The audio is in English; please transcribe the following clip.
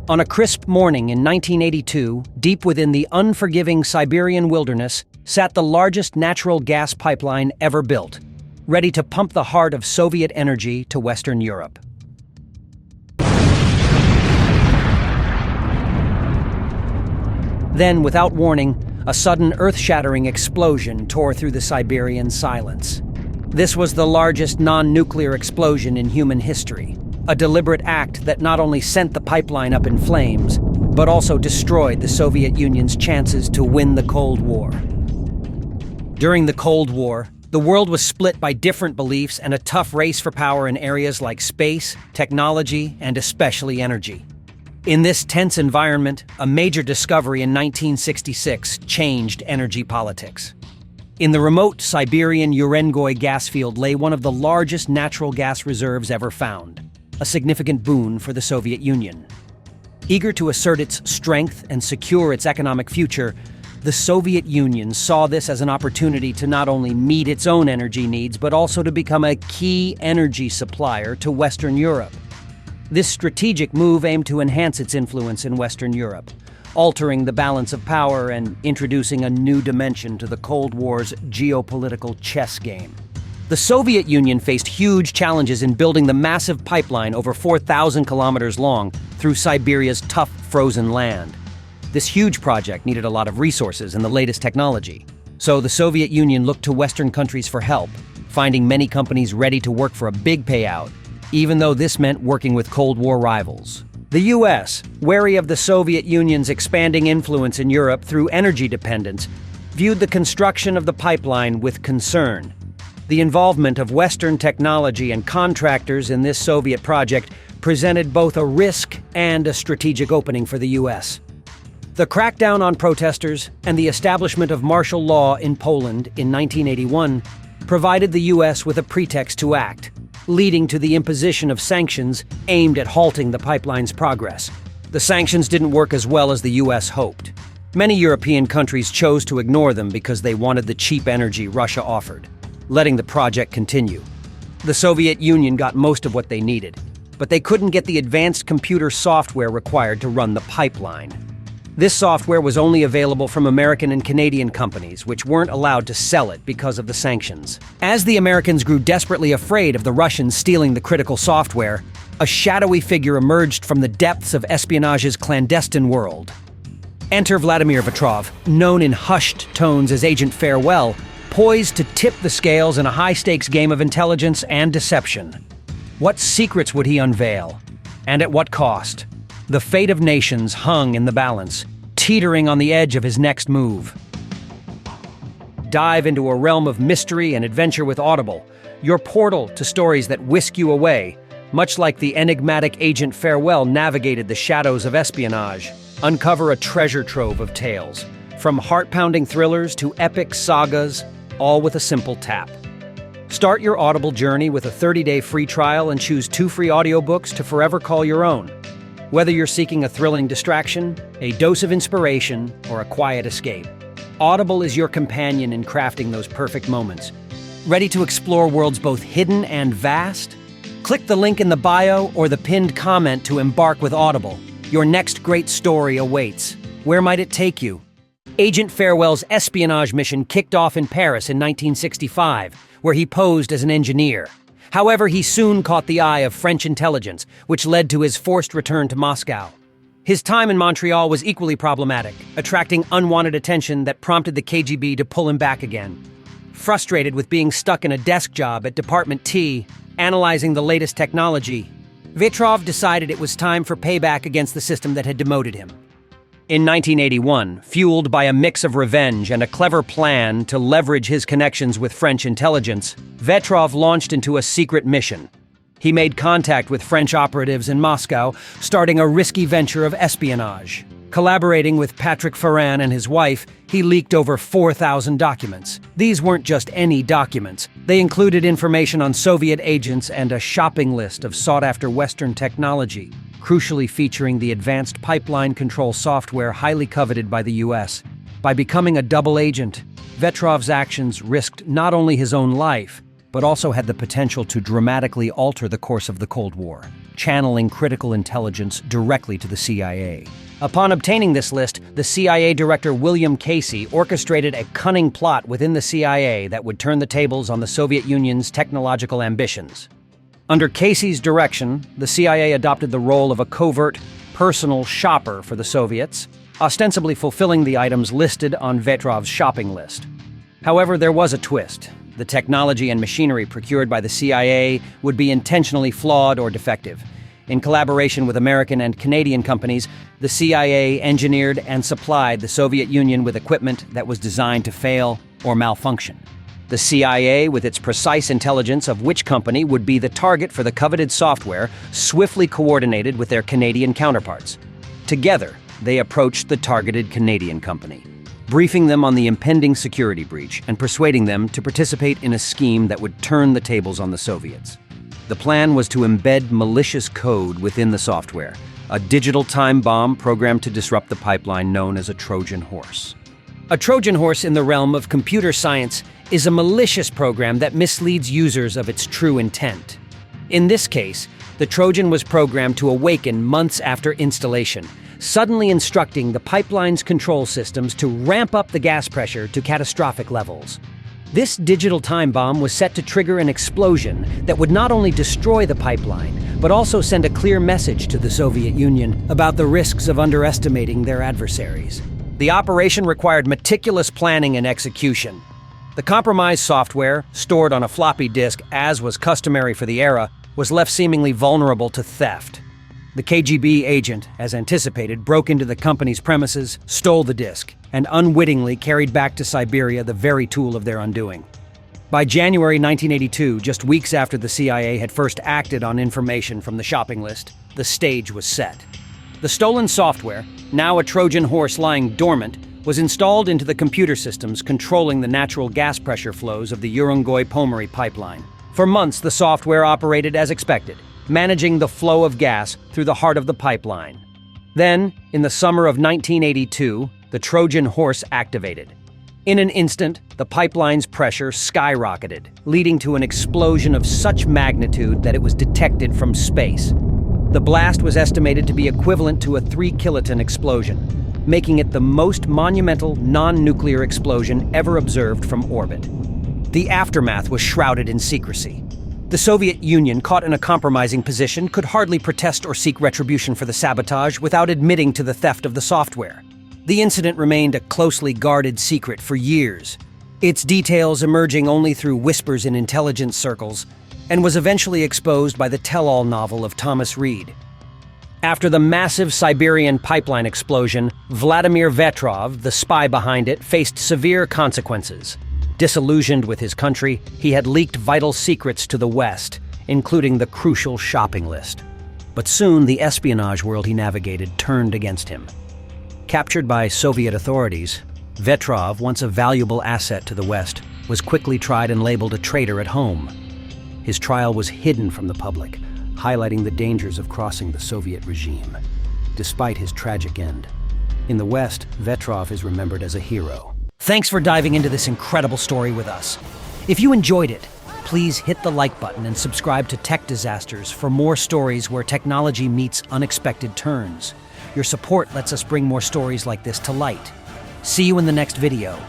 On a crisp morning in 1982, deep within the unforgiving Siberian wilderness, sat the largest natural gas pipeline ever built, ready to pump the heart of Soviet energy to Western Europe. Then, without warning, a sudden earth-shattering explosion tore through the Siberian silence. This was the largest non-nuclear explosion in human history, a deliberate act that not only sent the pipeline up in flames, but also destroyed the Soviet Union's chances to win the Cold War. During the Cold War, the world was split by different beliefs and a tough race for power in areas like space, technology, and especially energy. In this tense environment, a major discovery in 1966 changed energy politics. In the remote Siberian Urengoy gas field lay one of the largest natural gas reserves ever found, a significant boon for the Soviet Union. Eager to assert its strength and secure its economic future, the Soviet Union saw this as an opportunity to not only meet its own energy needs, but also to become a key energy supplier to Western Europe. This strategic move aimed to enhance its influence in Western Europe, altering the balance of power and introducing a new dimension to the Cold War's geopolitical chess game. The Soviet Union faced huge challenges in building the massive pipeline over 4,000 kilometers long through Siberia's tough frozen land. This huge project needed a lot of resources and the latest technology. So the Soviet Union looked to Western countries for help, finding many companies ready to work for a big payout, even though this meant working with Cold War rivals. The US, wary of the Soviet Union's expanding influence in Europe through energy dependence, viewed the construction of the pipeline with concern. The involvement of Western technology and contractors in this Soviet project presented both a risk and a strategic opening for the US. The crackdown on protesters and the establishment of martial law in Poland in 1981 provided the US with a pretext to act, leading to the imposition of sanctions aimed at halting the pipeline's progress. The sanctions didn't work as well as the US hoped. Many European countries chose to ignore them because they wanted the cheap energy Russia offered, letting the project continue. The Soviet Union got most of what they needed, but they couldn't get the advanced computer software required to run the pipeline. This software was only available from American and Canadian companies, which weren't allowed to sell it because of the sanctions. As the Americans grew desperately afraid of the Russians stealing the critical software, a shadowy figure emerged from the depths of espionage's clandestine world. Enter Vladimir Vetrov, known in hushed tones as Agent Farewell, poised to tip the scales in a high-stakes game of intelligence and deception. What secrets would he unveil? And at what cost? The fate of nations hung in the balance, teetering on the edge of his next move. Dive into a realm of mystery and adventure with Audible, your portal to stories that whisk you away, much like the enigmatic Agent Farewell navigated the shadows of espionage. Uncover a treasure trove of tales, from heart-pounding thrillers to epic sagas, all with a simple tap. Start your Audible journey with a 30-day free trial and choose 2 free audiobooks to forever call your own. Whether you're seeking a thrilling distraction, a dose of inspiration, or a quiet escape, Audible is your companion in crafting those perfect moments. Ready to explore worlds both hidden and vast? Click the link in the bio or the pinned comment to embark with Audible. Your next great story awaits. Where might it take you? Agent Farewell's espionage mission kicked off in Paris in 1965, where he posed as an engineer. However, he soon caught the eye of French intelligence, which led to his forced return to Moscow. His time in Montreal was equally problematic, attracting unwanted attention that prompted the KGB to pull him back again. Frustrated with being stuck in a desk job at Department T, analyzing the latest technology, Vetrov decided it was time for payback against the system that had demoted him. In 1981, fueled by a mix of revenge and a clever plan to leverage his connections with French intelligence, Vetrov launched into a secret mission. He made contact with French operatives in Moscow, starting a risky venture of espionage. Collaborating with Patrick Ferrand and his wife, he leaked over 4,000 documents. These weren't just any documents. They included information on Soviet agents and a shopping list of sought-after Western technology, crucially featuring the advanced pipeline control software highly coveted by the US. By becoming a double agent, Vetrov's actions risked not only his own life, but also had the potential to dramatically alter the course of the Cold War. channeling critical intelligence directly to the CIA. Upon obtaining this list, the CIA Director William Casey orchestrated a cunning plot within the CIA that would turn the tables on the Soviet Union's technological ambitions. Under Casey's direction, the CIA adopted the role of a covert, personal shopper for the Soviets, ostensibly fulfilling the items listed on Vetrov's shopping list. However, there was a twist. The technology and machinery procured by the CIA would be intentionally flawed or defective. In collaboration with American and Canadian companies, the CIA engineered and supplied the Soviet Union with equipment that was designed to fail or malfunction. The CIA, with its precise intelligence of which company would be the target for the coveted software, swiftly coordinated with their Canadian counterparts. Together, they approached the targeted Canadian company, briefing them on the impending security breach and persuading them to participate in a scheme that would turn the tables on the Soviets. The plan was to embed malicious code within the software, a digital time bomb programmed to disrupt the pipeline known as a Trojan horse. A Trojan horse in the realm of computer science is a malicious program that misleads users of its true intent. In this case, the Trojan was programmed to awaken months after installation, suddenly instructing the pipeline's control systems to ramp up the gas pressure to catastrophic levels. This digital time bomb was set to trigger an explosion that would not only destroy the pipeline, but also send a clear message to the Soviet Union about the risks of underestimating their adversaries. The operation required meticulous planning and execution. The compromised software, stored on a floppy disk as was customary for the era, was left seemingly vulnerable to theft. The KGB agent, as anticipated, broke into the company's premises, stole the disk, and unwittingly carried back to Siberia the very tool of their undoing. By January 1982, just weeks after the CIA had first acted on information from the shopping list, the stage was set. The stolen software, now a Trojan horse lying dormant, was installed into the computer systems controlling the natural gas pressure flows of the Urengoy-Pomory pipeline. For months, the software operated as expected, managing the flow of gas through the heart of the pipeline. Then, in the summer of 1982, the Trojan horse activated. In an instant, the pipeline's pressure skyrocketed, leading to an explosion of such magnitude that it was detected from space. The blast was estimated to be equivalent to a 3-kiloton explosion, making it the most monumental non-nuclear explosion ever observed from orbit. The aftermath was shrouded in secrecy. The Soviet Union, caught in a compromising position, could hardly protest or seek retribution for the sabotage without admitting to the theft of the software. The incident remained a closely guarded secret for years, its details emerging only through whispers in intelligence circles, and was eventually exposed by the tell-all novel of Thomas Reed. After the massive Siberian pipeline explosion, Vladimir Vetrov, the spy behind it, faced severe consequences. Disillusioned with his country, he had leaked vital secrets to the West, including the crucial shopping list. But soon, the espionage world he navigated turned against him. Captured by Soviet authorities, Vetrov, once a valuable asset to the West, was quickly tried and labeled a traitor at home. His trial was hidden from the public, highlighting the dangers of crossing the Soviet regime, despite his tragic end. In the West, Vetrov is remembered as a hero. Thanks for diving into this incredible story with us. If you enjoyed it, please hit the like button and subscribe to Tech Disasters for more stories where technology meets unexpected turns. Your support lets us bring more stories like this to light. See you in the next video.